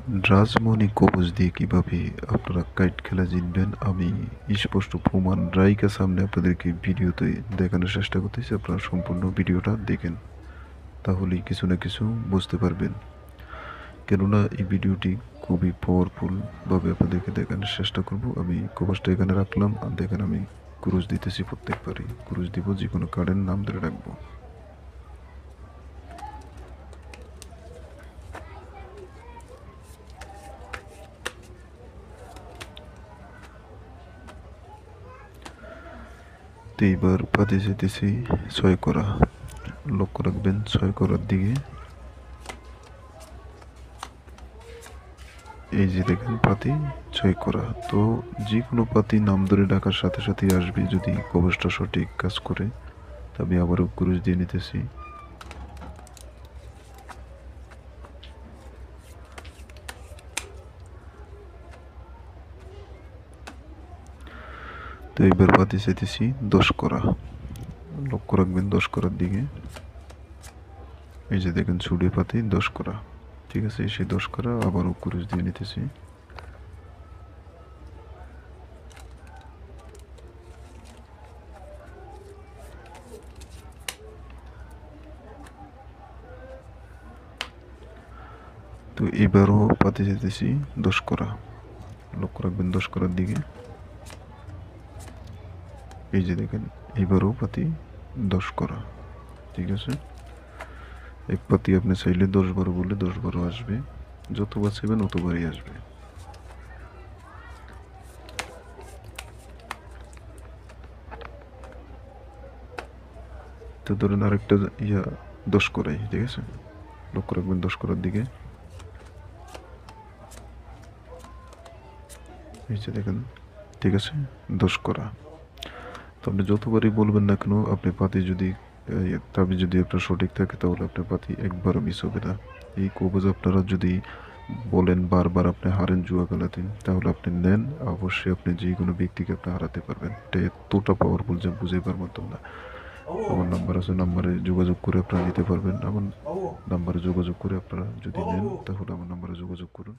রাজমণি কবজ দিয়ে কিভাবে আপনারা কাইট খেলা জিতবেন আমি স্পষ্ট প্রমাণ রাইকা সামনে আপনাদেরকে ভিডিওতে দেখানোর চেষ্টা করতেছি। আপনারা সম্পূর্ণ ভিডিওটা দেখেন, তাহলেই কিছু না কিছু বুঝতে পারবেন। কেননা এই ভিডিওটি খুবই পাওয়ারফুলভাবে আপনাদেরকে দেখানোর চেষ্টা করব। আমি কবজটা এখানে রাখলাম, আর দেখেন আমি ক্রুজ দিতেছি। প্রত্যেকবারই ক্রুজ দিব, যে কোনো কার্ডের নাম ধরে রাখবো। তো এইবার পাতি যেতেছি 6 করা। লক্ষ্য রাখবেন 6 করার দিকে। এই যে দেখেন পাতি 6 করা। তো যে কোনো পাতি নাম ধরে ডাকার সাথে সাথেই আসবে যদি কবচটা সঠিক কাজ করে। তবে আবারও ক্রুশ দিয়ে নিতেছি। তো এইবার পাতি চাইতেছি 10 করা। লক্ষ্য রাখবেন 10 করার দিকে। এই যে দেখেন ছুড়ে পাতি 10 করা। ঠিক আছে, সেই 10 করা আবারও ক্রুশ দিয়ে নিতেছি। তো এবারও পাতি যেতেছি 10 করা। লক্ষ্য রাখবেন 10 করার দিকে। এই যে দেখেন এবারও পাতি 10 করা। ঠিক আছে, এক পাতি আপনি চাইলে 10 বারো বললে 10 বারো আসবে, যতবার চাইবেন অতবারই আসবে। তো ধরেন আরেকটা 10 করাই। ঠিক আছে, লক্ষ্য রাখবেন 10 করার দিকে। এই যে দেখেন, ঠিক আছে 10 করা। তো আপনি যতবারই বলবেন না কেন, আপনি পাতি যদি তাবি যদি আপনার সঠিক থাকে তাহলে আপনার পাতি একবারও মিস হবে না। এই কবজ আপনারা যদি বলেন বারবার আপনি হারেন জুয়া খেলাতে, তাহলে আপনি নেন, অবশ্যই আপনি যে কোনো ব্যক্তিকে আপনি হারাতে পারবেন। এটা এতটা পাওয়ারফুল যে বুঝাইবার মতন না। আমার নাম্বার আছে, নাম্বারে যোগাযোগ করে আপনারা নিতে পারবেন। আমার নাম্বারে যোগাযোগ করে আপনারা যদি নেন তাহলে আমার নাম্বারে যোগাযোগ করুন।